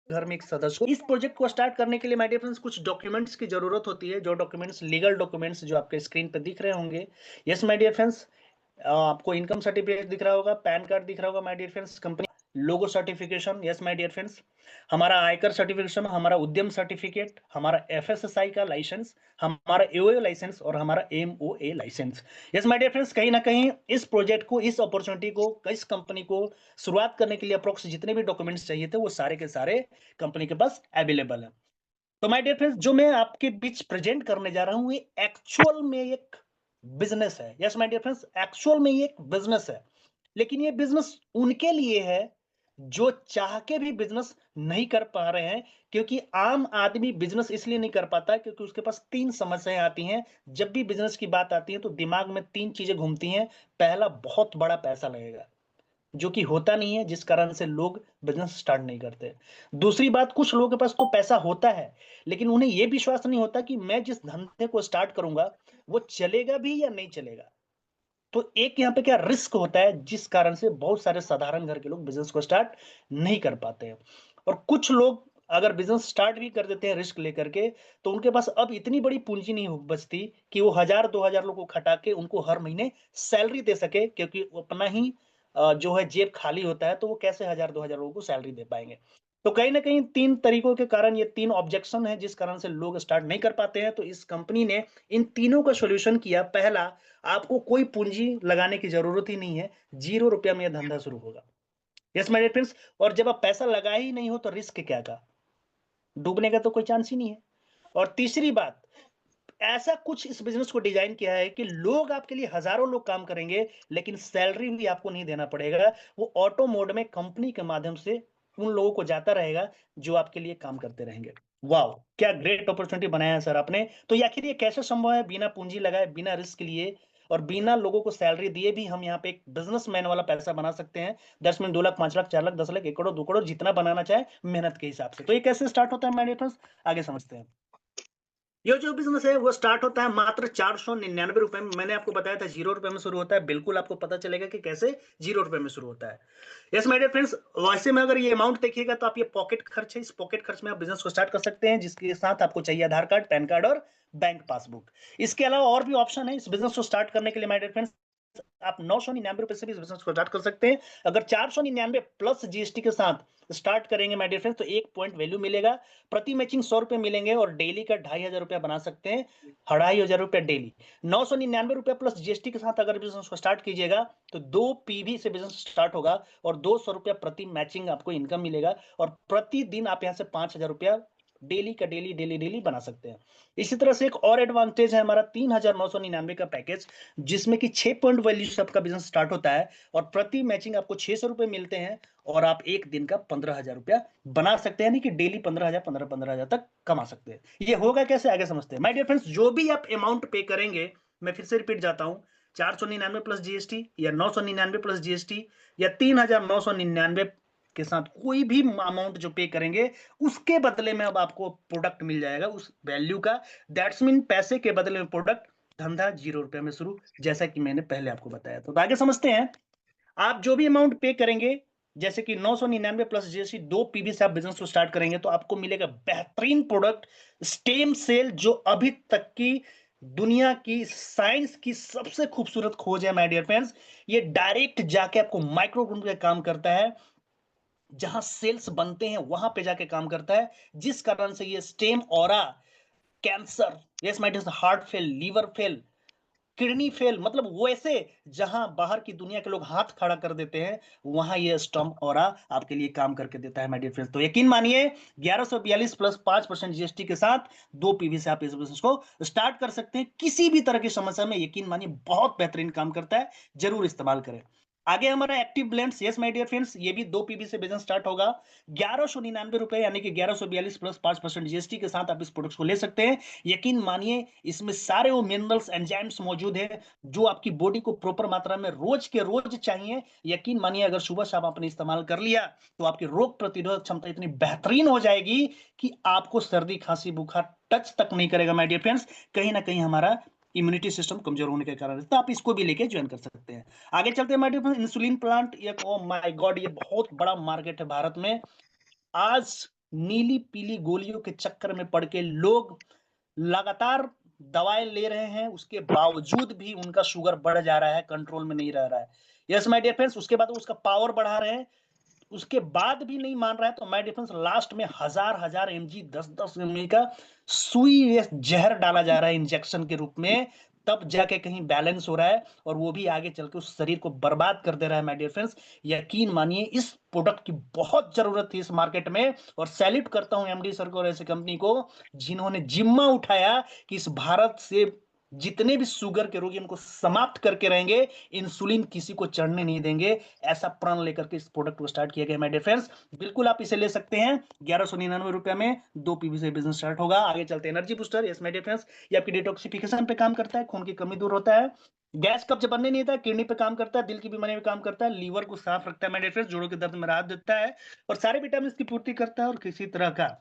घर में एक सदस्य हो। इस प्रोजेक्ट को स्टार्ट करने के लिए माय डियर फ्रेंड्स कुछ डॉक्यूमेंट्स की ज़रूरत होती है, जो डॉक्यूमेंट्स लीगल डॉक्यूमेंट्स जो आपके स्क्रीन पे दिख रहे होंगे। यस माय डियर फ्रेंड्स, आपको इनकम सर्टिफिकेट दिख रहा होगा, पैन कार्ड दिख रहा होगा my dear friends, company logo certification, yes my dear friends, हमारा आयकर सर्टिफिकेशन, हमारा उद्यम सर्टिफिकेट, हमारा एफएसएसआई का लाइसेंस, हमारा एओए लाइसेंस और हमारा MOA license. Yes my dear friends, कहीं ना कहीं इस प्रोजेक्ट को, इस अपॉर्चुनिटी को, इस कंपनी को शुरुआत करने के लिए अप्रोक्स जितने भी डॉक्यूमेंट्स चाहिए थे वो सारे के सारे कंपनी के पास अवेलेबल है। तो माय डियर फ्रेंड्स, जो मैं आपके बीच प्रेजेंट करने जा रहा हूं ये एक्चुअल में एक बिजनेस है। Yes my dear friends, actual में ये एक बिजनेस है। लेकिन ये बिजनेस उनके लिए है जो चाह के भी बिजनेस नहीं कर पा रहे हैं, क्योंकि आम आदमी बिजनेस इसलिए नहीं कर पाता क्योंकि उसके पास तीन समस्याएं आती हैं। जब भी बिजनेस की बात आती है तो दिमाग में तीन चीजें घूमती हैं। पहला, बहुत बड़ा पैसा लगेगा, जो कि होता नहीं है, जिस कारण से लोग बिजनेस स्टार्ट नहीं करते। दूसरी बात, कुछ लोगों के पास तो पैसा होता है लेकिन उन्हें यह विश्वास नहीं होता कि मैं जिस धंधे को स्टार्ट करूंगा वो चलेगा भी या नहीं चलेगा। तो एक यहाँ पे क्या रिस्क होता है, जिस कारण से बहुत सारे साधारण घर के लोग बिजनेस को स्टार्ट नहीं कर पाते हैं। और कुछ लोग अगर बिजनेस स्टार्ट भी कर देते हैं रिस्क लेकर के, तो उनके पास अब इतनी बड़ी पूंजी नहीं बचती कि वो 1000-2000 लोगों को खटा के उनको हर महीने सैलरी दे सके, क्योंकि वो अपना ही जो है जेब खाली होता है, तो वो कैसे 1000-2000 लोगों को सैलरी दे पाएंगे। तो कहीं ना कहीं तीन तरीकों के कारण, ये तीन ऑब्जेक्शन है जिस कारण से लोग स्टार्ट नहीं कर पाते हैं। तो इस कंपनी ने इन तीनों का सोल्यूशन किया। पहला, आपको कोई पूंजी लगाने की जरूरत ही नहीं है, 0 रुपया में यह धंधा शुरू होगा। यस माय डियर फ्रेंड्स, और जब आप पैसा लगा ही नहीं हो तो रिस्क क्या का, डूबने का तो कोई चांस ही नहीं है। और तीसरी बात, ऐसा कुछ इस बिजनेस को डिजाइन किया है कि लोग आपके लिए, हजारों लोग काम करेंगे लेकिन सैलरी भी आपको नहीं देना पड़ेगा। वो ऑटो मोड में कंपनी के माध्यम से उन लोगों को जाता रहेगा जो आपके लिए काम करते रहेंगे। वाओ, क्या ग्रेट अपॉर्चुनिटी बनाया है सर आपने। तो ये आखिर ये कैसे संभव है, बिना पूंजी लगाए, बिना रिस्क लिए और बिना लोगों को सैलरी दिए भी हम यहाँ पे एक बिजनेसमैन वाला पैसा बना सकते हैं। 10 मिनट, 2 लाख, 5 लाख, 4 लाख, 10 लाख, 1 करोड़, 2 करोड़, जितना बनाना चाहे मेहनत के हिसाब से। तो ये कैसे स्टार्ट होता है माय डियर फ्रेंड्स, आगे समझते हैं। ये जो बिज़नेस है वो स्टार्ट होता है मात्र 499 रुपए में। मैंने आपको बताया था 0 रुपए में शुरू होता है। बिल्कुल आपको पता चलेगा कि कैसे 0 रुपए में शुरू होता है। यस माय डियर फ्रेंड्स, वैसे में अगर ये अमाउंट देखिएगा तो आप ये पॉकेट खर्च है, इस पॉकेट खर्च में आप बिज़नेस को स्टार्ट कर सकते हैं, जिसके साथ आपको चाहिए आधार कार्ड, पैन कार्ड और बैंक पासबुक। इसके अलावा और भी ऑप्शन है इस बिज़नेस को स्टार्ट करने के लिए माय डियर फ्रेंड्स। आप 999 रुपए से भी इस बिज़नेस को स्टार्ट कर सकते हैं। अगर 499 प्लस जीएसटी के साथ स्टार्ट करेंगे माय डियर फ्रेंड्स, तो 1 पॉइंट वैल्यू मिलेगा। प्रति मैचिंग 100 रुपए मिलेंगे और डेली का 2500 रुपया बना सकते हैं। 2500 रुपया डेली। 999 रुपया प्लस जीएसटी के साथ अगर बिज़नेस को स्टार्ट कीजिएगा तो 2 पीवी से बिज़नेस स्टार्ट होगा और 200 रुपया प्रति मैचिंग आपको इनकम मिलेगा और प्रतिदिन आप यहाँ से 5000 रुपया डेली का डेली बना सकते हैं। इसी तरह से एक और एडवांटेज है हमारा 3999 का पैकेज, जिसमें कि 6 पॉइंट वैल्यू से आपका बिजनेस स्टार्ट होता है और प्रति मैचिंग आपको 600 रुपए मिलते हैं और आप एक दिन का 15,000 रुपया बना सकते हैं, यानी कि डेली 15,000 15,000 तक कमा सकते हैं। ये होगा कैसे, आगे समझते हैं। माय डियर फ्रेंड्स, जो भी आप अमाउंट पे करेंगे, मैं फिर से रिपीट जाता हूं, 499 प्लस जीएसटी या 999 प्लस जीएसटी या 3,999 के साथ कोई भी अमाउंट जो पे करेंगे, उसके बदले में अब आपको प्रोडक्ट मिल जाएगा उस वैल्यू का। दैट्स मीन पैसे के बदले में प्रोडक्ट। धंधा 0 रुपए में शुरू, जैसा कि मैंने पहले आपको बताया। तो आगे समझते हैं। आप जो भी अमाउंट पे करेंगे, जैसे कि 999 प्लस जीएसटी, 2 पीवी से आप बिजनेस को स्टार्ट करेंगे तो आपको मिलेगा बेहतरीन प्रोडक्ट, स्टेम सेल, जो अभी तक की दुनिया की साइंस की सबसे खूबसूरत खोज है माय डियर फ्रेंड्स। ये डायरेक्ट जाके आपको माइक्रोग्राम पे काम करता है, जहां सेल्स बनते हैं वहां पे जाके काम करता है, जिस कारण से ये stem aura, cancer, yes my dear, heart fail, liver fail, kidney fail, मतलब वो ऐसे जहां बाहर की दुनिया के लोग हाथ खड़ा कर देते हैं, वहां ये स्टॉम ऑरा आपके लिए काम करके देता है माय डियर फ्रेंड्स। तो यकीन मानिए, 1142 प्लस 5% जीएसटी के साथ 2 पीवी से आप इस बिजनेस को स्टार्ट कर सकते हैं। किसी भी तरह की समस्या में यकीन मानिए बहुत बेहतरीन काम करता है, जरूर इस्तेमाल करें। आगे हमारा active blends, yes my dear friends, ये भी 2 पीवी से बिजनेस स्टार्ट होगा। 1199 रुपए, यानी कि 1142 प्लस 5% जीएसटी के साथ आप इस प्रोडक्ट को ले सकते हैं। यकीन मानिए, इसमें सारे वो मिनरल्स, एंजाइम्स मौजूद है जो आपकी बॉडी को प्रॉपर मात्रा में रोज के रोज चाहिए। यकीन मानिए, अगर सुबह शाम आपने इस्तेमाल कर लिया तो आपकी रोग प्रतिरोधक क्षमता इतनी बेहतरीन हो जाएगी कि आपको सर्दी, खांसी, बुखार टच तक नहीं करेगा माय डियर फ्रेंड्स। कहीं ना कहीं हमारा इम्यूनिटी सिस्टम कमजोर होने के कारण, तो आप इसको भी लेके ज्वाइन कर सकते हैं। आगे चलते हैं my dear friends. Insulin plant, ये ओ माय गॉड, ये बहुत बड़ा मार्केट है भारत में। आज नीली पीली गोलियों के चक्कर में पड़ के लोग लगातार दवाएं ले रहे हैं, उसके बावजूद भी उनका शुगर बढ़ जा रहा है, कंट्रोल में नहीं रह रहा है। यस माय डियर फ्रेंड्स, उसके बाद वो उसका पावर बढ़ा रहे हैं, उसके बाद भी नहीं मान रहा है, तो माय डियर फ्रेंड्स लास्ट में हजार एमजी 10-10 एमजी का सुई या जहर डाला जा रहा है इंजेक्शन के रूप में, तब जाके कहीं बैलेंस हो रहा है, और वो भी आगे चल के उस शरीर को बर्बाद कर दे रहा है। माय डियर फ्रेंड्स, यकीन मानिए इस प्रोडक्ट की बहुत जरूरत थी इस मार्केट में, और सैल्यूट करता हूं एमडी सर को और ऐसे कंपनी को जिन्होंने जिम्मा उठाया कि इस भारत से जितने भी शुगर के रोगी उनको समाप्त करके रहेंगे, इंसुलिन किसी को चढ़ने नहीं देंगे, ऐसा प्रण लेकर के इस प्रोडक्ट को स्टार्ट किया गया। माय डियर फ्रेंड्स, बिल्कुल आप इसे ले सकते हैं 1199 रुपए में 2 पीवी से बिजनेस स्टार्ट होगा। आगे चलते हैं energy booster. Yes my dear friends, ये आपकी डिटॉक्सिफिकेशन पे काम करता है, खून की कमी दूर होता है, गैस कब्ज बनने नहीं देता, किडनी पे काम करता है, दिल की बीमारी में काम करता है, लीवर को साफ रखता है माय डियर फ्रेंड्स, जोड़ों के दर्द में राहत देता है, और सारे विटामिन की पूर्ति करता है, और किसी तरह का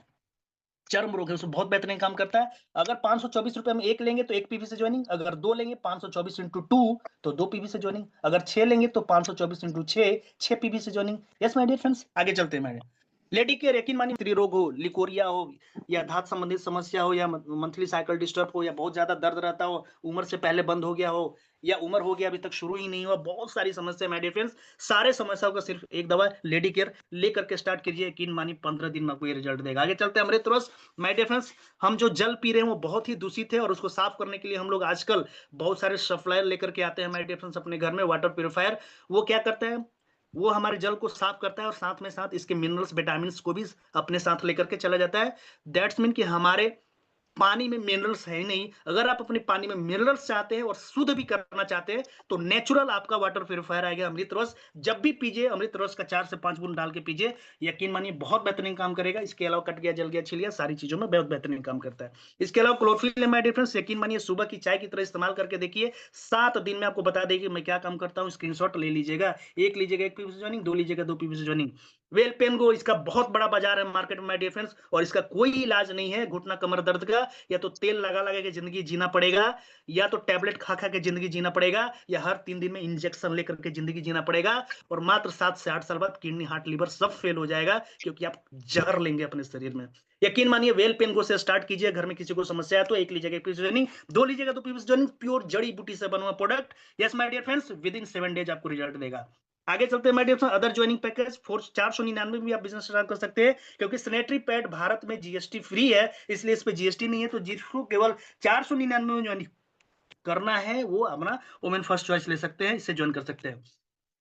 चर्म रोग है उसमें बहुत बेहतरीन काम करता है। अगर 524 रुपए में एक लेंगे तो 1 पीवी से ज्वाइनिंग, अगर 2 लेंगे 524 इंटू 2 तो 2 पीवी से ज्वाइनिंग, अगर 6 लेंगे तो 524 इंटू 6 पीवी से joining. Yes my dear friends, आगे चलते हैं। मैंने लेडी केयर, यकीन मानिए स्त्री रोग हो, लिकोरिया हो, या धात संबंधित समस्या हो, या मंथली साइकिल डिस्टर्ब हो, या बहुत ज्यादा दर्द रहता हो, उम्र से पहले बंद हो गया हो, या उम्र हो गया अभी तक शुरू ही नहीं हुआ, बहुत सारी समस्या माय डियर फ्रेंड्स, सारे समस्याओं का सिर्फ एक दवा लेडी केयर लेकर के स्टार्ट कीजिए, यकीन मानिए 15 दिन में आपको ये रिजल्ट देगा। आगे चलते हैं अमृत रस। माय डियर फ्रेंड्स, हम जो जल पी रहे हैं वो बहुत ही दूषित है, और उसको साफ करने के लिए हम लोग आजकल बहुत सारे सप्लायर लेकर के आते हैं माय डियर फ्रेंड्स अपने घर में, वाटर प्यूरिफायर। वो क्या करते हैं, वो हमारे जल को साफ करता है, और साथ में साथ इसके मिनरल्स विटामिन को भी अपने साथ लेकर के चला जाता है। दैट्स मीन कि हमारे पानी में मिनरल्स है ही नहीं। अगर आप अपने पानी में मिनरल्स चाहते हैं और शुद्ध भी करना चाहते हैं तो नेचुरल आपका वाटर प्यूरिफायर आएगा अमृत रस। जब भी पीजिए अमृत रस का 4 से 5 बूंद डाल के पीजिए, यकीन मानिए बहुत बेहतरीन काम करेगा। इसके अलावा कट गया, जल गया, छिल गया, सारी चीजों में बहुत बेहतरीन काम करता है। इसके अलावा क्लोरोफिल माय डियर फ्रेंड्स, यकीन मानिए सुबह की चाय की तरह इस्तेमाल करके देखिए, 7 दिन में आपको बता देगी मैं क्या काम करता हूँ। स्क्रीनशॉट ले लीजिएगा, एक लीजिएगा 1 पीवी से ज्वाइनिंग, 2 लीजिएगा 2 पीवी से ज्वाइनिंग। वेल पेन गो, इसका बहुत बड़ा बाजार है मार्केट में माय डियर फ्रेंड्स, और इसका कोई इलाज नहीं है घुटना कमर दर्द का। या तो तेल लगा लगा के जिंदगी जीना पड़ेगा, या तो टैबलेट खा खा के जिंदगी जीना पड़ेगा, या हर 3 दिन में इंजेक्शन लेकर के जिंदगी जीना पड़ेगा, और मात्र 7 से 8 साल बाद किडनी, हार्ट, लिवर सब फेल हो जाएगा, क्योंकि आप जहर लेंगे अपने शरीर में। यकीन मानिए वेल पेन गो से स्टार्ट कीजिए। घर में किसी को समस्या है तो एक लीजिएगा 1 पीस ज्वाइनिंग, 2 लीजिएगा 2 पीस ज्वाइनिंग, प्योर जड़ी बूटी से बना हुआ product. Yes my dear friends, within 7 days आपको रिजल्ट देगा। आगे चलते हैं my dear friends, other joining package 499 में भी आप बिजनेस स्टार्ट कर सकते हैं, क्योंकि सैनिटरी पैड भारत में जीएसटी फ्री है, इसलिए इस पे जीएसटी नहीं है। तो जिसको केवल 499 में ज्वाइन करना है वो अपना वुमेन फर्स्ट चॉइस ले सकते हैं, इससे ज्वाइन कर सकते हैं।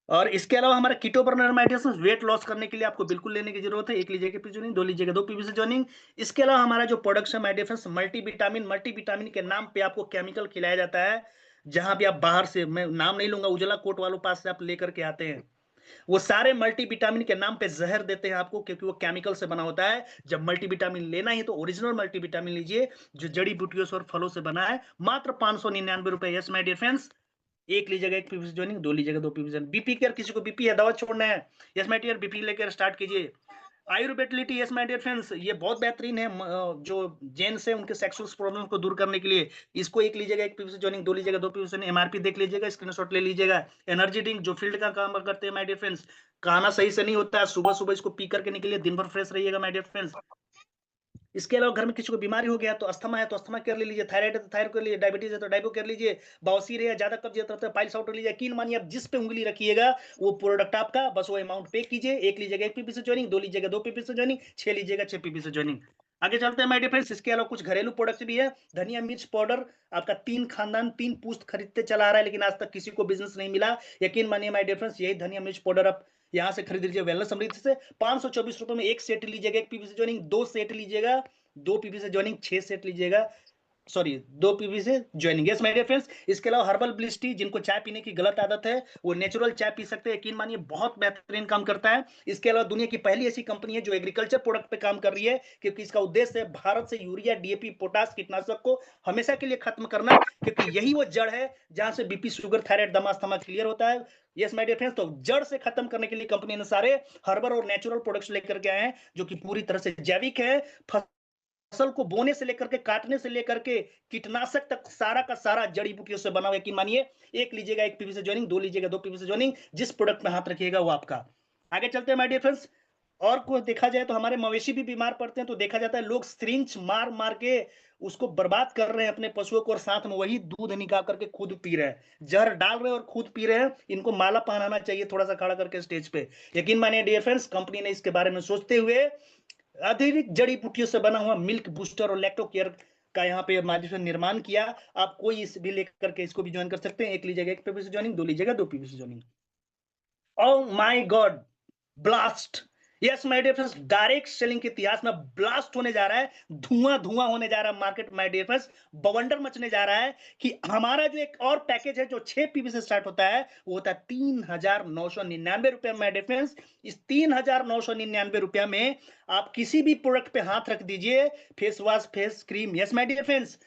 और इसके अलावा हमारा keto burner my dear friends, weight loss करने के लिए आपको बिल्कुल लेने की जरूरत है। एक लीजिएगा पीवी ज्वाइनिंग, 2 लीजिएगा 2 पीवी से ज्वाइनिंग। इसके अलावा हमारा जो प्रोडक्ट्स है माय डियर फ्रेंड्स, मल्टीविटामिन के नाम पे आपको केमिकल खिलाया जाता है। जहां भी आप बाहर से, मैं नाम नहीं लूंगा, उजला कोट वालों पास से आप लेकर के आते हैं, वो सारे मल्टीविटामिन के नाम पे जहर देते हैं आपको, क्योंकि वो केमिकल से बना होता है। जब मल्टीविटामिन लेना है तो ओरिजिनल मल्टीविटामिन लीजिए, जो जड़ी बूटियों से और फलों से बना है, मात्र 599 रुपए। यस माय डियर फ्रेंड्स, एक लीजिएगा 1 पीवी ज्वाइनिंग, 2 लीजिएगा 2 पीवी ज्वाइनिंग। बीपी केयर, किसी को बीपी है, दवा छोड़ना है, यस माय डियर, बीपी लेकर स्टार्ट कीजिए। आयुर्वेटिलिटी, यस माय डियर फ्रेंड्स, ये बहुत बेहतरीन है। जो जेंट्स है उनके सेक्सुअल प्रॉब्लम को दूर करने के लिए इसको एक लीजिएगा 1 पीवी से ज्वाइनिंग, 2 लीजिएगा 2 पीवी से। एमआरपी देख लीजिएगा, स्क्रीनशॉट ले लीजिएगा। एनर्जी ड्रिंक जो फील्ड का काम करते हैं माय डियर फ्रेंड्स, खाना सही से नहीं होता है, सुबह सुबह इसको पी करके निकलिए, दिन भर फ्रेश रहिएगा माय डियर फ्रेंड्स। इसके अलावा घर में किसी को बीमारी हो गया तो अस्थमा है तो अस्थमा कर लीजिए, थायराइड है तो थायराइड कर लीजिए, डायबिटीज है तो डायबो कर लीजिए, बवासीर है, ज्यादा कब्जियत रहता है, पाइल्स आउट कर लीजिए। यकीन मानिए आप जिस पे उंगली रखिएगा वो प्रोडक्ट आपका, बस वो अमाउंट पे कीजिए। एक लीजिएगा 1 पीपी से ज्वाइनिंग, 2 लीजिएगा 2 पीपी से ज्वाइनिंग, 6 लीजिएगा 6 पीपी से ज्वाइनिंग। आगे चलते हैं माय डियर फ्रेंड्स, इसके अलावा कुछ घरेलू प्रोडक्ट्स भी है। धनिया मिर्च पाउडर, आपका 3 खानदान 3 पुश्त खरीदते चला आ रहा है, लेकिन आज तक किसी को बिजनेस नहीं मिला। यकीन मानिए माय डियर फ्रेंड्स, यही धनिया मिर्च पाउडर आप यहाँ से खरीद लीजिए वेलनेस समृद्धि से। 524 रुपए में एक सेट लीजिएगा 1 पीवी से ज्वाइनिंग, 2 सेट लीजिएगा 2 पीवी से ज्वाइनिंग, 6 सेट लीजिएगा, सॉरी 2 पीवी से joining. Yes my dear friends, इसके अलावा हर्बल ब्लिस टी, जिनको चाय पीने की गलत आदत है वो नेचुरल चाय पी सकते हैं, यकीन मानिए बहुत बेहतरीन काम करता है। इसके अलावा दुनिया की पहली ऐसी कंपनी है जो एग्रीकल्चर प्रोडक्ट पे काम कर रही है, क्योंकि इसका उद्देश्य है भारत से यूरिया, डीएपी, पोटास, कीटनाशक को हमेशा के लिए खत्म करना, क्योंकि यही वो जड़ है जहां से बीपी, शुगर, थायराइड, दमा, अस्थमा क्लियर होता है। यस माय डियर फ्रेंड्स, तो जड़ से खत्म करने के लिए कंपनी ने सारे हर्बल और नेचुरल प्रोडक्ट्स लेकर के आए हैं, जो कि पूरी तरह से जैविक है। फसल को बोने से लेकर के काटने से लेकर के कीटनाशक तक सारा का सारा जड़ी बूटियों से बना हुआ है। कि मानिए एक लीजिएगा 1 पीवी से ज्वाइनिंग, 2 लीजिएगा 2 पीवी से ज्वाइनिंग, जिस प्रोडक्ट में हाथ रखिएगा वो आपका। आगे चलते हैं माय डियर फ्रेंड्स, और को देखा जाए तो हमारे मवेशी भी बीमार पड़ते हैं, तो देखा जाता है लोग सिरिंज मार मार के उसको बर्बाद कर रहे हैं अपने पशुओं को, और साथ में वही दूध निकाल करके खुद पी रहे हैं, जहर डाल रहे हैं और खुद पी रहे हैं। इनको माला पहनाना चाहिए थोड़ा सा खड़ा करके स्टेज पे। यकीन मानिए डियर फ्रेंड्स, कंपनी ने इसके बारे में सोचते हुए अतिरिक्त जड़ी बूटियों से बना हुआ मिल्क बूस्टर और लैक्टो केयर का यहाँ पे माध्यम निर्माण किया। आप कोई इस भी लेकर के इसको भी ज्वाइन कर सकते हैं। एक लीजिएगा 1 पीवी से ज्वाइनिंग, 2 लीजिएगा 2 पीवी से joining. Oh my God, blast! Yes my dear friends, direct selling के इतिहास में ब्लास्ट होने जा रहा है, धुआं धुआं होने जा रहा है मार्केट। माय डियर फ्रेंड्स, बवंडर मचने जा रहा है कि हमारा जो एक और पैकेज है जो 6 पीवी से स्टार्ट होता है, वो होता है 3,999 रुपया। माय डियर फ्रेंड्स, इस 3,999 रुपया में आप किसी भी प्रोडक्ट पे हाथ रख दीजिए, face wash, face cream, yes my dear friends,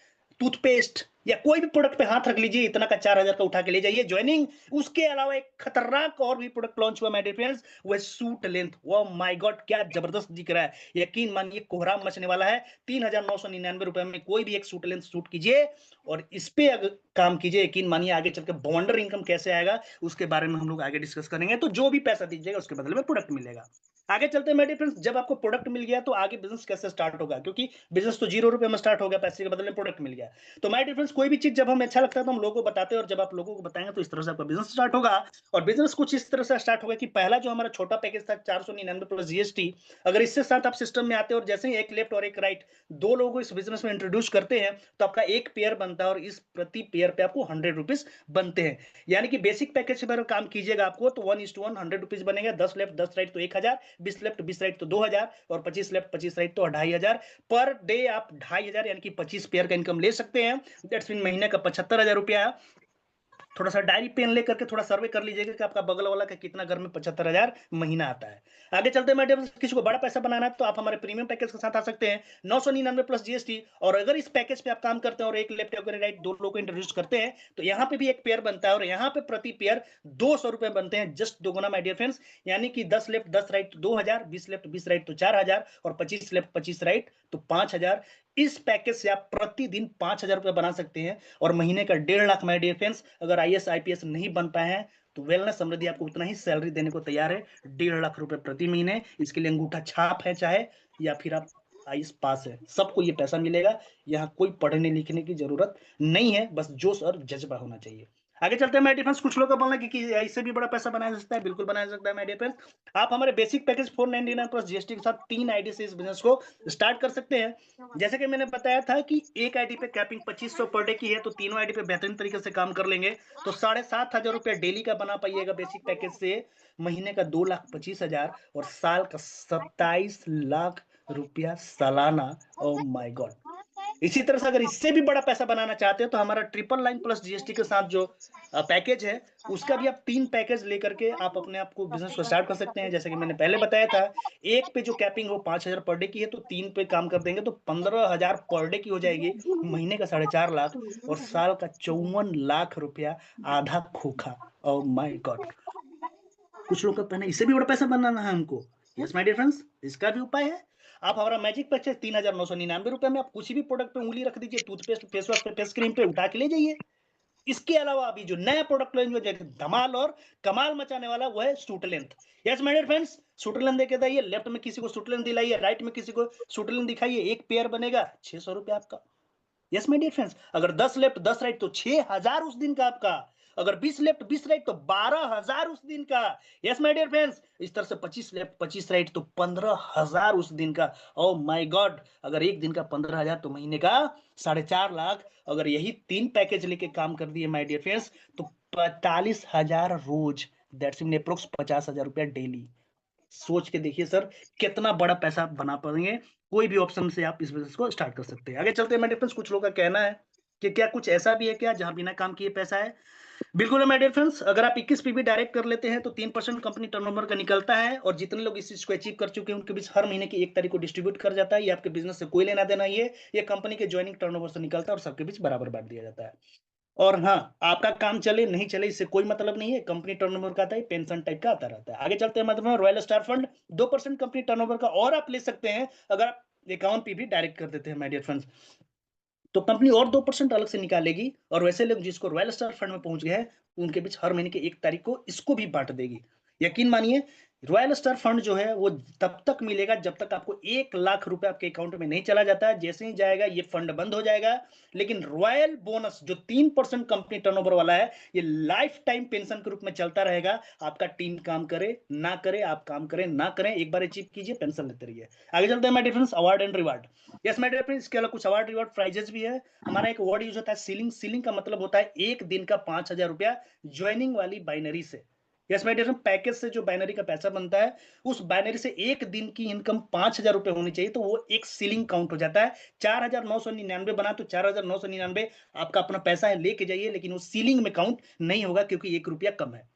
toothpaste या कोई भी प्रोडक्ट पे हाथ रख लीजिए, इतना का 4,000 का उठा के ले जाइए ज्वाइनिंग। उसके अलावा एक खतरनाक और भी प्रोडक्ट लॉन्च हुआ माय डियर फ्रेंड्स, वो सूट लेंथ। वो माय गॉड, क्या जबरदस्त दिख रहा है, यकीन मानिए कोहराम मचने वाला है। 3,999 रुपए में कोई भी एक सूट लेंथ सूट कीजिए और इस पे अगर काम कीजिए, यकीन मानिए आगे चलकर बवंडर इनकम कैसे आएगा उसके बारे में हम लोग आगे डिस्कस करेंगे। तो जो भी पैसा दीजिएगा उसके बदले में प्रोडक्ट मिलेगा। आगे चलते हैं माय डियर फ्रेंड्स, जब आपको प्रोडक्ट मिल गया तो आगे बिजनेस कैसे स्टार्ट होगा, क्योंकि बिजनेस तो 0 रुपए में स्टार्ट हो गया, पैसे के बदले में प्रोडक्ट मिल गया। तो माय डियर फ्रेंड्स, कोई भी चीज जब हमें अच्छा लगता है तो हम लोगों को बताते हैं, और जब आप लोगों को बताएंगे तो इस तरह से आपका बिजनेस स्टार्ट होगा। और बिजनेस कुछ इस तरह से स्टार्ट होगा कि पहला जो हमारा छोटा पैकेज था 499 प्लस जीएसटी, अगर इससे साथ आप सिस्टम में आते हैं और जैसे ही एक लेफ्ट और एक राइट दो लोगों को इस बिजनेस में इंट्रोड्यूस करते हैं तो आपका एक पेयर बनता है, और इस प्रति पेयर पे आपको 100 रुपीज बनते हैं। यानी कि बेसिक पैकेज पर काम कीजिएगा आपको तो 1:1 100 रुपीज बनेगा। 10 लेफ्ट 10 राइट तो 1,000, 20 लेफ्ट 20 राइट तो 2,000, और 25 लेफ्ट 25 राइट तो 2,500। पर डे आप 2,500 यानी कि 25 पेयर का इनकम ले सकते हैं। दैट्स मीन महीने का 75,000 रुपया। थोड़ा सा डायरी पेन लेकर के थोड़ा सर्वे कर लीजिएगा कि आपका बगल वाला का कितना घर में 75,000 महीना आता है। आगे चलते हैं मैडम, किसी को बड़ा पैसा बनाना है तो आप हमारे प्रीमियम पैकेज के साथ आ सकते हैं, 999 प्लस जीएसटी। और अगर इस पैकेज पे आप काम करते हैं और एक लेफ्ट और राइट दो लोगों को इंट्रोड्यूस करते हैं तो यहाँ पे भी एक पेयर बनता है, और यहाँ पे प्रति पेयर 200 रुपए बनते हैं, जस्ट दोगुना माय डियर फ्रेंड्स। यानी कि 10 लेफ्ट 10 राइट तो 2,000, 20 लेफ्ट 20 राइट तो 4,000, और 25 लेफ्ट 25 राइट तो 5,000। इस पैकेज से आप प्रतिदिन 5,000 रुपए बना सकते हैं, और महीने का 1.5 लाख। माय डियर फ्रेंड्स, अगर आईएएस आईपीएस नहीं बन पाए हैं तो वेलनेस समृद्धि आपको उतना ही सैलरी देने को तैयार है, 1.5 लाख रुपए प्रति महीने। इसके लिए अंगूठा छाप है चाहे, या फिर आप आईएएस पास है, सबको ये पैसा मिलेगा। यहाँ कोई पढ़ने लिखने की जरूरत नहीं है, बस जोश और जज्बा होना चाहिए। आगे चलते हैं माय डियर फ्रेंड्स, कुछ लोग का बोलना है कि इससे भी बड़ा पैसा बनाया जा सकता है। बिल्कुल बनाया जा सकता है माय डियर फ्रेंड्स। आप हमारे बेसिक पैकेज 499 प्लस जीएसटी के साथ 3 आईडी से इस बिजनेस को स्टार्ट कर सकते हैं। जैसे कि मैंने बताया था कि एक आईडी पे कैपिंग 2500 पर डे की है, तो तीनों आईडी पे बेहतरीन तरीके से काम कर लेंगे तो 7,500 रुपया डेली का बना पाइएगा बेसिक पैकेज से। महीने का 2,25,000 और साल का 27 लाख रुपया सालाना। ओ माय गॉड! इसी तरह से अगर इससे भी बड़ा पैसा बनाना चाहते हैं तो हमारा 999 प्लस जीएसटी के साथ जो पैकेज है उसका भी आप 3 पैकेज लेकर के आप अपने आप को बिजनेस को स्टार्ट कर सकते हैं। जैसे कि मैंने पहले बताया था, एक पे जो कैपिंग हो 5,000 पर डे की है, तो 3 पे काम कर देंगे तो 15,000 पर डे की हो जाएगी, महीने का 4.5 लाख, और साल का 54 लाख रुपया आधा खोखा। ओ माय गॉड! कुछ लोग कहते हैं इससे भी बड़ा पैसा बनाना है हमको। यस माय डियर फ्रेंड्स, इसका भी उपाय है। आप हमारा मैजिक पैकेज 3,999 रुपए में आप कुछ भी प्रोडक्ट पे उंगली रख दीजिए, टूथपेस्ट, फेस वॉश पे, फेस क्रीम पे उठा के ले जाइए। इसके अलावा अभी जो नया प्रोडक्ट लॉन्च हुआ धमाल और कमाल मचाने वाला वो है suit length. Yes my dear friends, suit length देके जाइए, लेफ्ट में किसी को सूट लेंथ दिलाइए, राइट में किसी को सूट लेंथ दिखाइए, एक पेयर बनेगा 600 रुपया आपका। यस माय डियर फ्रेंड्स, अगर 10 लेफ्ट 10 राइट तो 6,000 उस दिन का आपका। अगर 20 लेफ्ट 20 राइट तो 12,000 उस दिन का। यस माय डियर फ्रेंड्स, इस तरह से 25 लेफ्ट 25 राइट तो 15,000 उस दिन का। ओ माय गॉड! अगर एक दिन का 15,000 तो महीने का 4.5 लाख। अगर यही 3 पैकेज लेके काम कर दिए माय डियर फ्रेंड्स तो 45,000 रोज, दैट्स मीन अप्रोक्स 50,000 रुपया डेली। सोच के देखिए सर, कितना बड़ा पैसा बना पाएंगे। कोई भी ऑप्शन से आप इस बिजनेस को स्टार्ट कर सकते हैं। आगे चलते हैं माय डियर फ्रेंड्स, कुछ लोगों का कहना है कि क्या कुछ ऐसा भी है क्या जहां बिना काम किए पैसा है। बिल्कुल है माय डियर फ्रेंड्स, अगर आप 21 पीवी डायरेक्ट कर लेते हैं तो 3% कंपनी टर्नओवर का निकलता है, और जितने लोग इस चीज को अचीव कर चुके हैं उनके बीच हर महीने की 1 तारीख को डिस्ट्रीब्यूट कर जाता है। ये आपके बिजनेस से कोई लेना देना, ये कंपनी के ज्वाइनिंग टर्नओवर से निकलता है और सबके बीच बराबर बांट दिया जाता है। और हाँ, आपका काम चले नहीं चले इससे कोई मतलब नहीं है, कंपनी टर्नओवर का आता है, पेंशन टाइप का आता रहता है। आगे चलते हैं मतलब royal star fund 2% company turnover का और आप ले सकते हैं अगर आप 51 पीवी डायरेक्ट कर देते हैं माय डियर फ्रेंड्स, तो कंपनी और 2% अलग से निकालेगी, और वैसे लोग जिसको रॉयल स्टार फंड में पहुंच गए हैं उनके बीच हर महीने की 1 तारीख को इसको भी बांट देगी। यकीन मानिए रॉयल स्टार फंड जो है वो तब तक मिलेगा जब तक आपको 1 लाख रुपए आपके अकाउंट में नहीं चला जाता है। जैसे ही जाएगा ये फंड बंद हो जाएगा। लेकिन रॉयल बोनस जो 3% कंपनी टर्नओवर वाला है, ये लाइफ टाइम पेंशन के रूप में चलता रहेगा। आपका टीम काम करे ना करे, आप काम करें ना करें, एक बार अचीव कीजिए, पेंशन लेते रहिए। आगे चलते हैं my dear friends, award and reward. Yes my dear friends, इसके अलावा कुछ अवार्ड रिवार्ड प्राइजेस भी है। हमारा एक वर्ड यूज होता है सीलिंग। सीलिंग का मतलब होता है एक दिन का 5,000 रुपया ज्वाइनिंग वाली बाइनरी से। Yes my dear friend, package से जो बाइनरी का पैसा बनता है, उस बाइनरी से एक दिन की इनकम 5,000 रुपए होनी चाहिए, तो वो एक सीलिंग काउंट हो जाता है। 4,999 बना तो 4,999 आपका अपना पैसा है, लेके जाइए, लेकिन वो सीलिंग में काउंट नहीं होगा क्योंकि 1 रुपया कम है।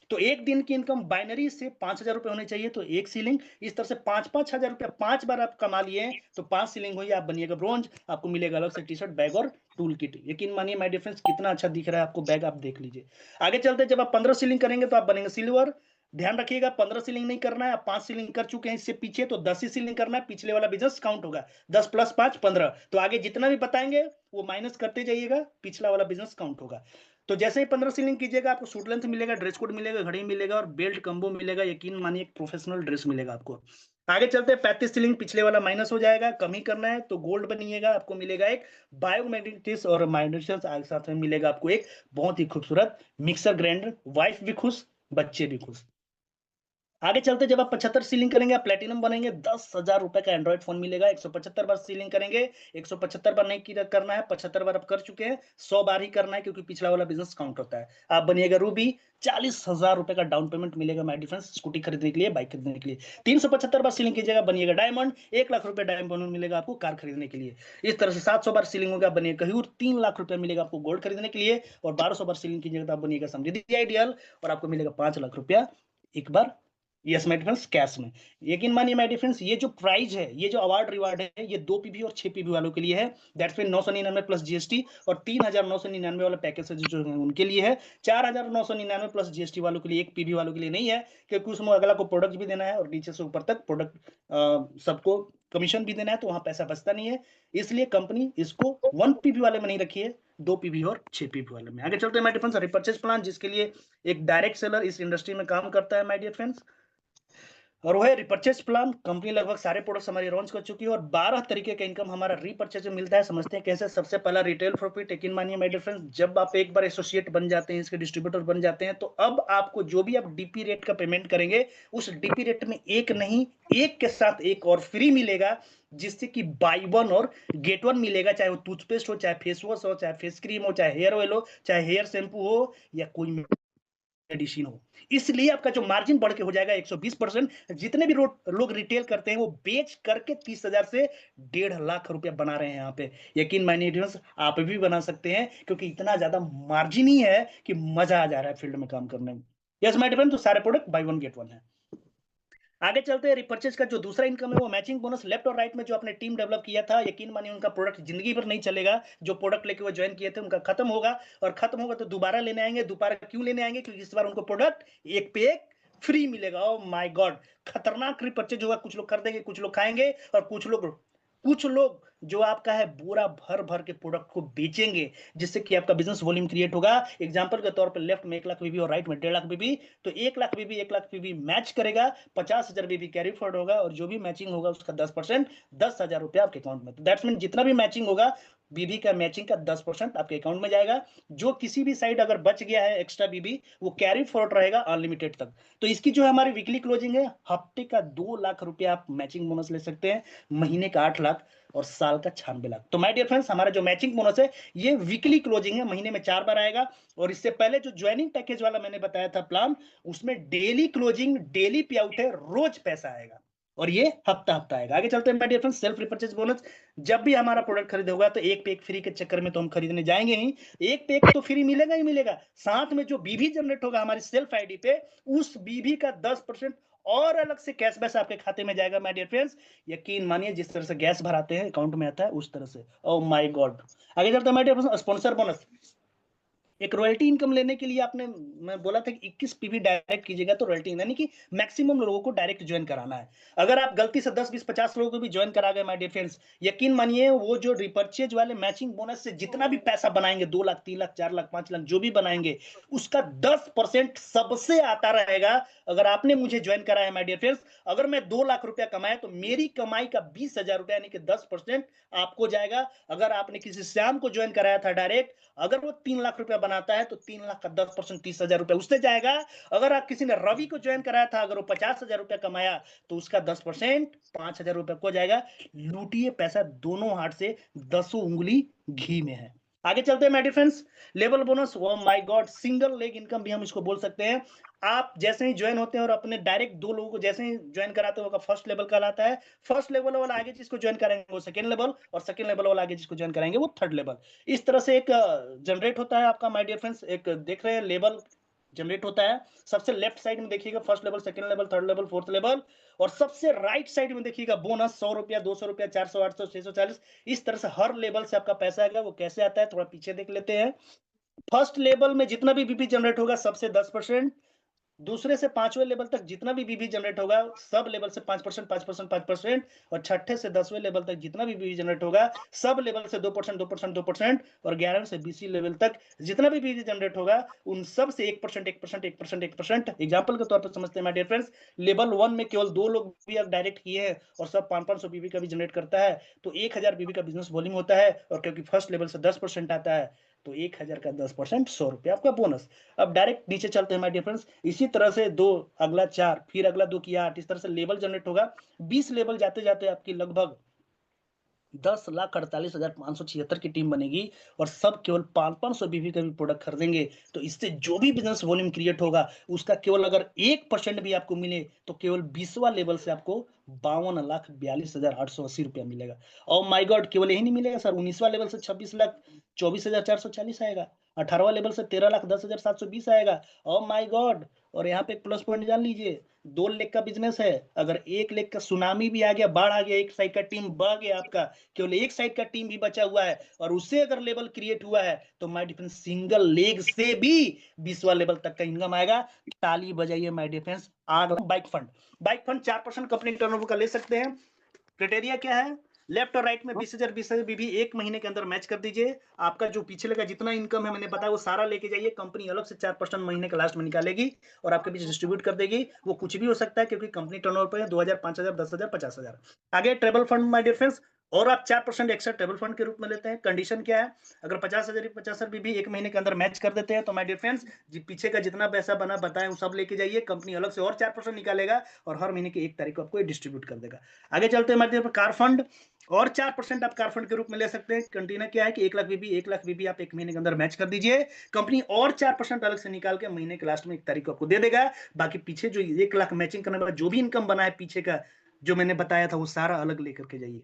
तो एक दिन की इनकम बाइनरी से 5,000 रुपए होने चाहिए, तो एक सीलिंग। इस तरह से 5,000 रुपया 5 बार आप कमा लिए हैं, तो 5 सीलिंग हुई, आप बनिएगा ब्रोंज। आपको मिलेगा अलग से टी शर्ट, बैग और टूल किट। यकीन मानिए माय डियर फ्रेंड्स, कितना अच्छा दिख रहा है आपको बैग, आप देख लीजिए। आगे चलते, जब आप 15 सीलिंग करेंगे तो आप बनेंगे सिल्वर। ध्यान रखिएगा, 15 सीलिंग नहीं करना है, आप 5 सीलिंग कर चुके हैं इससे पीछे, तो 10 ही सीलिंग करना है। पिछले वाला बिजनेस काउंट होगा, 10 + 5 15। तो आगे जितना भी बताएंगे वो माइनस करते जाइएगा, पिछला वाला बिजनेस काउंट होगा। तो जैसे ही 15 सीलिंग कीजिएगा, आपको सूट लेंथ मिलेगा, ड्रेस कोड मिलेगा, घड़ी मिलेगा और बेल्ट कंबो मिलेगा। यकीन मानिए एक प्रोफेशनल ड्रेस मिलेगा आपको। आगे चलते हैं, 35 सीलिंग पिछले वाला माइनस हो जाएगा, कम ही करना है तो गोल्ड बनिएगा। आपको मिलेगा एक बायोमेग्नेटिक्स और माइनस साथ में मिलेगा आपको एक बहुत ही खूबसूरत मिक्सर ग्राइंडर। वाइफ भी खुश, बच्चे भी खुश। आगे चलते, जब आप 75 सीलिंग करेंगे, आप प्लेटिनम बनेंगे, 10,000 रुपए का एंड्रॉइड फोन मिलेगा। 175 बार सीलिंग करेंगे, 175 बार नहीं करना है, 75 बार आप कर चुके हैं, 100 बार ही करना है क्योंकि पिछला वाला बिजनेस काउंट होता है। आप बनिएगा रूबी, 40,000 रुपए का डाउन पेमेंट मिलेगा माय डिफरेंस, स्कूटी खरीदने के लिए, बाइक खरीदने के लिए। 375 बार सीलिंग कीजिएगा, बनिएगा डायमंड, 1 लाख रुपए डायमंड मिलेगा आपको कार खरीदने के लिए। इस तरह से 700 बार सीलिंग होगा, बनिएगा कहूर, 3 लाख रुपए मिलेगा आपको गोल्ड खरीदने के लिए। और 1200 बार सीलिंग कीजिएगा तो आप बनिएगा समृद्धि आइडियल, और आपको मिलेगा 5 लाख रुपया एक बार। यस माय डिफरेंस, कैश में। यकीन मानिए माय डिफरेंस, ये जो प्राइज है, ये जो अवार्ड रिवार्ड है, ये 2 पीवी और 6 पीवी वालों के लिए है। दैट्स मीन 999 प्लस जीएसटी, और 3,999 वाला पैकेज है जो है उनके लिए है। 4,999 प्लस जीएसटी वालों के लिए, एक पीवी वालों के लिए नहीं है, क्योंकि उसमें अगला को प्रोडक्ट भी देना है और नीचे से ऊपर तक प्रोडक्ट सबको कमीशन भी देना है, तो वहां पैसा बचता नहीं है। इसलिए कंपनी इसको 1 पीवी वाले में नहीं रखी है, 2 पीवी और 6 पीवी वाले में। आगे चलते हैं माय डिफरेंस, रिपर्चेज प्लान, जिसके लिए एक डायरेक्ट सेलर इस इंडस्ट्री में काम करता है माय डियर फ्रेंड्स। और वो है रिपर्चेज प्लान। कंपनी लगभग सारे प्रोडक्ट्स हमारी लॉन्च कर चुकी है और 12 तरीके का इनकम हमारा रीपर्चेज में मिलता है। समझते हैं कैसे। सबसे पहला रिटेल प्रॉफिट। यकीन मानिए माय डियर फ्रेंड्स, जब आप एक बार एसोसिएट बन जाते हैं, इसके डिस्ट्रीब्यूटर बन जाते हैं, तो अब आपको जो भी आप डीपी रेट का पेमेंट करेंगे, उस डीपी रेट में एक नहीं, एक के साथ एक और फ्री मिलेगा, जिससे कि बाई वन और गेट वन मिलेगा। चाहे वो टूथपेस्ट हो, चाहे फेस वॉश हो, चाहे फेस क्रीम हो, चाहे हेयर ऑयल हो, चाहे हेयर शैम्पू हो, या कोई मेडिसिन हो। इसलिए आपका जो मार्जिन बढ़ के हो जाएगा 120%। जितने भी लोग रिटेल करते हैं, वो बेच करके 30,000 से 1.5 लाख रुपया बना रहे हैं यहाँ पे। यकीन मानिए आप भी बना सकते हैं, क्योंकि इतना ज्यादा मार्जिन ही है कि मजा आ जा रहा है फील्ड में काम करने में। यस माय डियर, तो सारे product by one get one है। आगे चलते हैं, रिपर्चेज का जो दूसरा इनकम है वो मैचिंग बोनस। लेफ्ट और राइट में जो आपने टीम डेवलप किया था, यकीन मानिए उनका प्रोडक्ट जिंदगी भर नहीं चलेगा। जो प्रोडक्ट लेके वो ज्वाइन किए थे उनका खत्म होगा, और खत्म होगा तो दोबारा लेने आएंगे। दोबारा क्यों लेने आएंगे? क्योंकि इस बार उनको प्रोडक्ट एक पे एक फ्री मिलेगा। ओ माय गॉड, खतरनाक रिपर्चेज होगा। कुछ लोग खरीदेंगे, कुछ लोग खाएंगे, और कुछ लोग जो आपका है बोरा भर भर के प्रोडक्ट को बेचेंगे, जिससे कि आपका बिजनेस वॉल्यूम क्रिएट होगा। एग्जांपल के तौर पर लेफ्ट में 1 लाख बीबी और राइट में 1.5 लाख बीबी, तो 1 लाख बीबी 1 लाख बीबी मैच करेगा, 50,000 बीबी कैरी फॉरवर्ड होगा, और जो भी मैचिंग होगा उसका 10%, 10,000 रुपया आपके अकाउंट में। तो दैट्स मीन जितना भी मैचिंग होगा, बीबी का मैचिंग का 10% आपके अकाउंट में जाएगा। जो किसी भी साइड अगर बच गया है एक्स्ट्रा बीबी, वो कैरी फॉरवर्ड रहेगा अनलिमिटेड तक। तो इसकी जो है हमारी वीकली क्लोजिंग है, हफ्ते का 2 लाख रुपया आप मैचिंग बोनस ले सकते हैं, महीने का 8 लाख, और साल का 96 लाख। तो माय डियर फ्रेंड्स, हमारा जो मैचिंग बोनस है ये वीकली क्लोजिंग है, महीने में 4 बार आएगा। और इससे पहले जो ज्वाइनिंग पैकेज वाला मैंने बताया था प्लान, उसमें डेली क्लोजिंग, डेली पे आउट है, रोज पैसा आएगा, और ये हफ्ता हफ्ता आएगा। आगे चलते हैं my dear friends, self repurchase bonus. जब भी हमारा प्रोडक्ट खरीद होगा, तो एक पे एक फ्री के चक्कर में तो हम खरीदने जाएंगे ही, एक पे एक तो फ्री मिलेगा ही मिलेगा। साथ में जो बीबी जनरेट होगा हमारी सेल्फ आईडी पे, उस बीबी का 10% और अलग से कैशबैक आपके खाते में जाएगा माय डियर फ्रेंड्स। यकीन मानिए जिस तरह से गैस भराते हैं अकाउंट में आता है, उस तरह से। Oh my God. आगे चलते हैं my dear friends, sponsor bonus. एक रॉयल्टी इनकम लेने के लिए आपने, मैं बोला था कि 21 पीवी डायरेक्ट कीजिएगा तो रॉयल्टी, यानी कि मैक्सिमम लोगों को डायरेक्ट ज्वाइन कराना है। अगर आप गलती से 10 20 50 लोगों को भी ज्वाइन करा गए माय डियर फ्रेंड्स, यकीन मानिए वो जो रिपर्चेज वाले मैचिंग बोनस से जितना भी पैसा बनाएंगे, 2 लाख 3 लाख 4 लाख 5 लाख जो भी बनाएंगे, उसका 10% सबसे आता रहेगा। अगर आपने मुझे ज्वाइन करा है माय डियर फ्रेंड्स, अगर मैं 2 लाख रुपया कमाया तो मेरी कमाई का 20,000 रुपया यानी कि 10% आपको जाएगा। अगर आपने किसी श्याम को ज्वाइन कराया था डायरेक्ट, अगर वो 3 लाख रुपया बनाता है तो 3 लाख का 10% 30,000 रुपया उससे जाएगा। अगर आप किसी ने रवि को ज्वाइन कराया था, अगर वो 50,000 रुपया कमाया तो उसका 10% 5,000 रुपया को जाएगा। लूटिए पैसा दोनों हाथ से, 10 उंगली घी में है। आगे चलते हैं my dear friends, level bonus, oh my God, single leg income भी हम इसको बोल सकते हैं। आप जैसे ही ज्वाइन होते हैं और अपने डायरेक्ट 2 लोगों को जैसे ही ज्वाइन कराते हो, फर्स्ट लेवल कहलाता है। फर्स्ट लेवल वाला आगे जिसको ज्वाइन करेंगे वो सेकंड लेवल, और सेकंड लेवल वाला आगे जिसको ज्वाइन कराएंगे वो थर्ड लेवल। इस तरह से एक जनरेट होता है आपका माय डियर फ्रेंड्स, एक देख रहे हैं लेवल जनरेट होता है। सबसे लेफ्ट साइड में देखिएगा first level, second level, third level, fourth level, और सबसे राइट साइड में देखिएगा बोनस, 100 रुपया, 200 रुपया, 400, 800, 640। इस तरह से हर लेवल से आपका पैसा आएगा। वो कैसे आता है थोड़ा पीछे देख लेते हैं। फर्स्ट लेवल में जितना भी बीपी जनरेट होगा सबसे 10%, दूसरे से पांचवें लेवल तक जितना भी बीबी जनरेट होगा सब लेवल से 5%, 5%, 5%, और छठे से 10वें लेवल तक जितना भी बीबी जनरेट होगा सब लेवल से 2%, 2%, 2%, और 11 से 20 लेवल तक जितना भी बीबी जनरेट होगा उन सब से 1%, 1%, 1%, 1%। एग्जाम्पल के तौर पर समझते हैं माय डियर फ्रेंड्स, लेवल 1 में केवल 2 लोग भी डायरेक्ट किए हैं और सब 500 बीबी का भी जनरेट करता है तो 1000 बीबी का बिजनेस वॉल्यूम होता है। और क्योंकि फर्स्ट लेवल से 10% आता है तो 1000 का 10% 100 रुपया आपका बोनस। अब डायरेक्ट नीचे चलते हैं माय डियर फ्रेंड्स, इसी तरह से 2, अगला 4, फिर अगला 2 किया 8, इस तरह से लेवल जनरेट होगा। 20 लेवल जाते जाते आपकी लगभग 10,48,576 की टीम बनेगी और सब केवल 500 बीबी का भी प्रोडक्ट खरीदेंगे। तो इससे जो भी बिजनेस वॉल्यूम क्रिएट होगा उसका केवल अगर 1% भी आपको मिले तो केवल 20वां लेवल से आपको 52,42,880 रुपया मिलेगा। और माय गॉड, केवल यही नहीं मिलेगा सर, 19वां लेवल से 26,24,440 आएगा, 18वां लेवल से 13,10,720 आएगा। और माय गॉड, और यहाँ पे एक प्लस पॉइंट जान लीजिए, 2 लेग का बिजनेस है, अगर 1 लेग का सुनामी भी आ गया, बाढ़ आ गया, एक साइड का टीम बह गया आपका, केवल एक साइड का टीम भी बचा हुआ है और उससे अगर लेवल क्रिएट हुआ है तो माय डिफेंस सिंगल लेग से भी 20वां लेवल तक का इनकम आएगा। ताली बजाइए माय डिफेंस। आग bike fund, bike fund 4% company turnover का ले सकते हैं। क्राइटेरिया क्या है, लेफ्ट और राइट में 20,000 20,000 बीबी एक महीने के अंदर मैच कर दीजिए। आपका जो पिछले का जितना इनकम है मैंने बताया वो सारा लेके जाइए, कंपनी अलग से 4% महीने के लास्ट में निकालेगी और आपके बीच डिस्ट्रीब्यूट कर देगी। वो कुछ भी हो सकता है क्योंकि कंपनी टर्नओवर पे 2,000, 5,000, 10,000, 50,000। आगे travel fund my dear friends, और आप 4% एक्स्ट्रा ट्रेवल फंड के रूप में लेते हैं। कंडीशन क्या है, अगर 50,000 बीबी एक महीने के अंदर मैच कर देते हैं तो माय डियर फ्रेंड्स पीछे का जितना पैसा बना बताएं वो सब लेके जाइए, कंपनी अलग से और 4% निकालेगा और हर महीने की 1 तारीख को आपको डिस्ट्रीब्यूट कर देगा। आगे चलते हैं माय कार फंड, और 4% आप कार फंड के रूप में ले सकते हैं। कंटेनर क्या है कि 1 लाख बीबी आप एक महीने के अंदर मैच कर दीजिए, कंपनी और 4% अलग से निकाल के महीने के लास्ट में 1 तारीख को आपको दे देगा। बाकी पीछे जो 1 लाख मैचिंग करने के बाद जो भी इनकम बना है पीछे का जो मैंने बताया था वो सारा अलग लेकर के जाइए।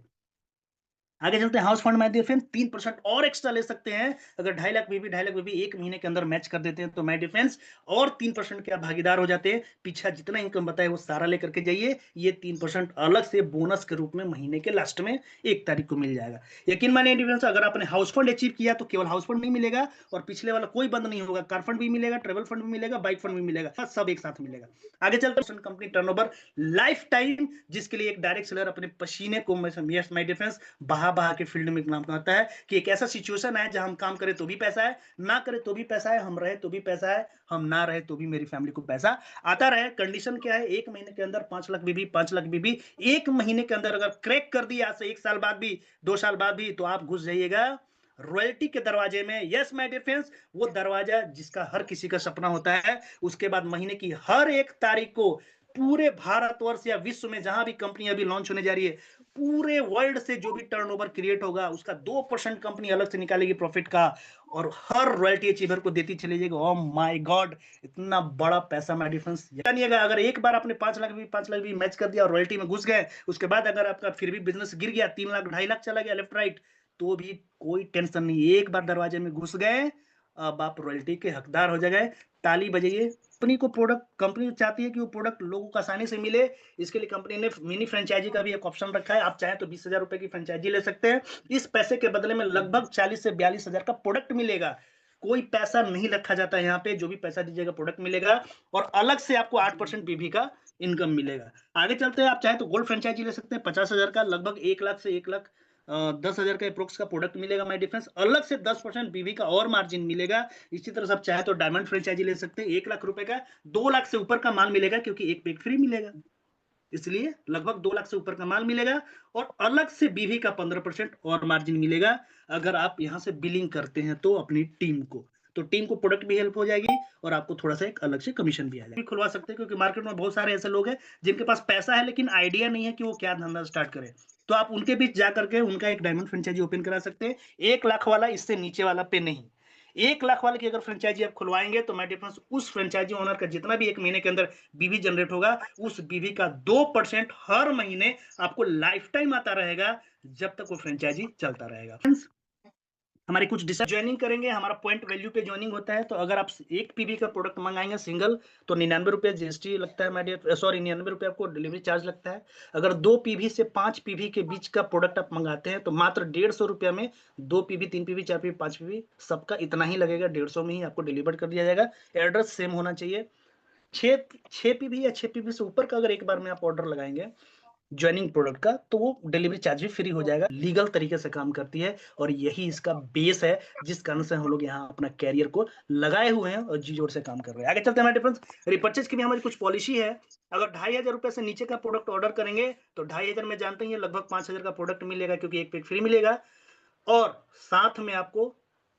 आगे चलते हैं हाउस फंड में, 3% और एक्स्ट्रा ले सकते हैं। अगर 2.5 लाख बीबी एक महीने के अंदर मैच कर देते हैं तो माय डिफेंस और 3% के आप भागीदार हो जाते हैं। पीछा जितना इनकम बताए वो सारा लेकर के जाइए, ये 3% अलग से बोनस के रूप में महीने के लास्ट में 1 तारीख को मिल जाएगा। यकीन मानिए डिफेंस, अगर आपने हाउस फंड अचीव किया तो केवल हाउस फंड नहीं मिलेगा और पिछले वाला कोई बंद नहीं होगा, कार फंड भी मिलेगा, ट्रेवल फंड भी मिलेगा, बाइक फंड भी मिलेगा, सब एक साथ मिलेगा। आगे चलते हैं कंपनी टर्नओवर लाइफ टाइम, जिसके लिए एक डायरेक्ट सेलर अपने पसीने को माय डिफेंस बहा बहा के फील्ड में नाम कहता है कि एक ऐसा सिचुएशन है जहां हम काम करें तो भी पैसा है, ना करें तो भी पैसा है, हम रहे तो भी पैसा है, हम ना रहे तो भी मेरी फैमिली को पैसा आता रहे। कंडीशन क्या है, 1 महीने के अंदर 5 लाख बीबी, 5 लाख बीबी एक महीने के अंदर अगर क्रैक कर दी, आज से 1 साल बाद भी, 2 साल बाद भी, तो आप घुस जाइएगा रॉयल्टी के दरवाजे में। यस माय डियर फ्रेंड्स, वो दरवाजा जिसका हर किसी का सपना होता है। उसके बाद महीने की हर 1 तारीख को पूरे भारतवर्ष या विश्व में जहां भी कंपनी अभी लॉन्च होने जा रही है, पूरे वर्ल्ड से जो भी टर्नओवर क्रिएट होगा उसका 2% कंपनी अलग से निकालेगी प्रॉफिट का और हर रॉयल्टी अचीवर को देती चली जाएगी। ओह माय गॉड, इतना बड़ा पैसा माय डिफरेंस जानिएगा। अगर एक बार आपने 5 लाख भी मैच कर दिया और रॉयल्टी में घुस गए, उसके बाद अगर आपका फिर भी बिजनेस गिर गया, 3 लाख 2.5 लाख चला गया लेफ्ट राइट, तो भी कोई टेंशन नहीं। एक बार दरवाजे में घुस गए अब आप रॉयल्टी के हकदार हो जाएंगे। ताली बजाइए। कंपनी को प्रोडक्ट, कंपनी चाहती है कि वो प्रोडक्ट लोगों को आसानी से मिले, इसके लिए कंपनी ने मिनी फ्रेंचाइजी का भी एक ऑप्शन रखा है। आप चाहें तो 20,000 रुपए की फ्रेंचाइजी ले सकते हैं। इस पैसे के बदले में लगभग 40 से 42 हजार का प्रोडक्ट मिलेगा। कोई पैसा नहीं रखा जाता है यहाँ पे, जो भी पैसा दीजिएगा प्रोडक्ट मिलेगा और अलग से आपको 8% पीवी का इनकम मिलेगा। आगे चलते हैं, आप चाहे तो गोल्ड फ्रेंचाइजी ले सकते हैं 50,000 का, लगभग 1 लाख से 1,10,000 का अप्रोक्स का प्रोडक्ट मिलेगा माय डिफरेंस, अलग से 10% पीवी का और मार्जिन मिलेगा। इसी तरह से आप चाहे तो डायमंड फ्रेंचाइजी ले सकते हैं, 1 लाख रुपए का 2 लाख से ऊपर का माल मिलेगा, क्योंकि एक पैक फ्री मिलेगा, इसलिए लगभग 2 लाख से ऊपर का माल मिलेगा और अलग से बीवी का 15% और मार्जिन मिलेगा अगर आप यहां से बिलिंग करते हैं तो अपनी टीम को, तो टीम को प्रोडक्ट भी हेल्प हो जाएगी और आपको थोड़ा सा एक अलग से कमीशन भी आ जाएगा। खुलवा सकते हैं, क्योंकि मार्केट में बहुत सारे ऐसे लोग हैं जिनके पास पैसा है लेकिन आइडिया नहीं है कि वो क्या धंधा स्टार्ट करें, तो आप उनके बीच जा करके उनका एक डायमंड फ्रेंचाइजी ओपन करा सकते हैं, 1 लाख वाला, इससे नीचे वाला पे नहीं। 1 लाख वाले की अगर फ्रेंचाइजी आप खुलवाएंगे तो माय डिफरेंस उस फ्रेंचाइजी ओनर का जितना भी एक महीने के अंदर बीवी जनरेट होगा, उस बीवी का 2% हर महीने आपको लाइफ टाइम आता रहेगा, जब तक वो फ्रेंचाइजी चलता रहेगा। हमारी कुछ ज्वाइनिंग करेंगे, हमारा पॉइंट वैल्यू पे ज्वाइनिंग होता है, तो अगर आप एक पीवी का प्रोडक्ट मंगाएंगे सिंगल तो 99 रुपये जीएसटी लगता है, माय सॉरी 99 रुपये आपको डिलीवरी चार्ज लगता है। अगर 2 पीवी से 5 पीवी के बीच का प्रोडक्ट आप मंगाते हैं तो मात्र 150 रुपये में 2 पीवी, 3 पीवी, 4 पीवी, 5 पीवी सबका इतना ही लगेगा, 150 में ही आपको डिलीवर कर दिया जाएगा। एड्रेस सेम होना चाहिए। 6 पीवी या 6 पीवी से ऊपर का अगर एक बार में आप ऑर्डर लगाएंगे ज्वाइनिंग प्रोडक्ट का, तो वो डिलीवरी चार्ज भी फ्री हो जाएगा। लीगल तरीके से काम करती है और यही इसका बेस है, जिस कारण से हम लोग यहाँ अपना कैरियर को लगाए हुए हैं और जी जोर से काम कर रहे हैं। आगे चलते हैं हमारे डिफरेंस, रिपर्चेज की भी हमारी कुछ पॉलिसी है। अगर 2,500 रुपए से नीचे का प्रोडक्ट ऑर्डर करेंगे तो 2,500 में जानते हैं लगभग 5,000 का प्रोडक्ट मिलेगा, क्योंकि एक पैक फ्री मिलेगा और साथ में आपको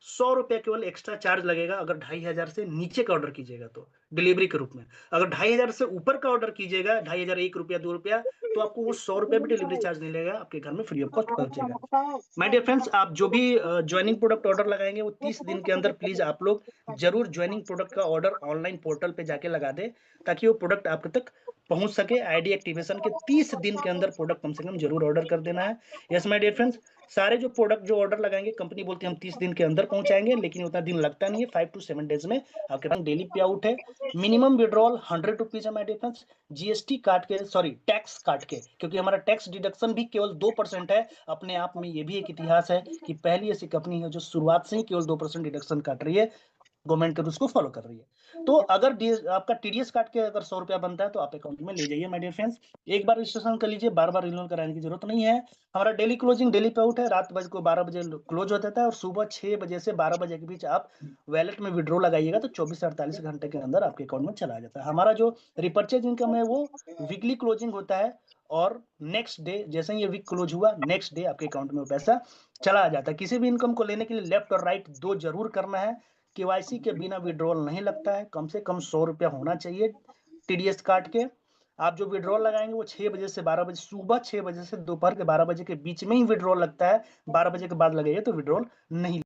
100 रुपया केवल एक्स्ट्रा चार्ज लगेगा अगर 2,500 से नीचे का ऑर्डर कीजिएगा तो डिलीवरी के रूप में। अगर 2,500 से ऊपर का ऑर्डर कीजिएगा, 2,500 1 रुपया 2 रुपया, तो आपको वो 100 रुपया भी डिलीवरी चार्ज नहीं लगेगा, आपके घर में फ्री ऑफ कॉस्ट पहुंचेगा। माय डियर फ्रेंड्स, आप जो भी ज्वाइनिंग प्रोडक्ट ऑर्डर लगाएंगे वो 30 दिन के अंदर प्लीज आप लोग जरूर ज्वाइनिंग प्रोडक्ट का ऑर्डर ऑनलाइन पोर्टल पे जाके लगा दे, ताकि वो प्रोडक्ट आप तक पहुंच सके। आईडी एक्टिवेशन के 30 दिन के अंदर प्रोडक्ट कम से कम जरूर ऑर्डर कर देना है। यस माय डियर फ्रेंड्स, सारे जो प्रोडक्ट जो ऑर्डर लगाएंगे कंपनी बोलती है हम 30 दिन के अंदर पहुंचाएंगे, लेकिन उतना दिन लगता नहीं है, 5 to 7 डेज में आपके पास डेली पे आउट है। मिनिमम विड्रॉल 100 रुपीज है माय डियर फ्रेंड्स, जीएसटी काट के, सॉरी टैक्स काट के, क्योंकि हमारा टैक्स डिडक्शन भी केवल 2% है। अपने आप में ये भी एक इतिहास है कि पहली ऐसी कंपनी है जो शुरुआत से ही केवल 2% डिडक्शन काट रही है, गवर्नमेंट के रूल्स को फॉलो कर रही है। तो अगर आपका टीडीएस काट के अगर 100 रुपया बनता है तो आप अकाउंट में ले जाइए माय डियर फ्रेंड्स, एक बार रजिस्ट्रेशन कर लीजिए, बार बार रिन्यूअल कराने की जरूरत नहीं है। हमारा डेली क्लोजिंग, डेली पे आउट है, रात बजे को 12 बजे क्लोज हो जाता है और सुबह 6 बजे से 12 बजे के बीच आप वैलेट में विड्रॉ लगाइएगा तो 24 से 48 घंटे के अंदर आपके अकाउंट में चला जाता है। हमारा जो रिपर्चेज इनकम है वो वीकली क्लोजिंग होता है और नेक्स्ट डे जैसे ही ये वीक क्लोज हुआ, नेक्स्ट डे आपके अकाउंट में वो पैसा चला जाता है। किसी भी इनकम को लेने के लिए लेफ्ट और राइट दो जरूर करना है। केवाईसी के बिना विड्रॉल नहीं लगता है, कम से कम 100 रुपया होना चाहिए टीडीएस काट के। आप जो विड्रॉल लगाएंगे वो 6 बजे से 12 बजे, सुबह 6 बजे से दोपहर के 12 बजे के बीच में ही विड्रॉल लगता है, 12 बजे के बाद लगेगा तो विड्रॉल नहीं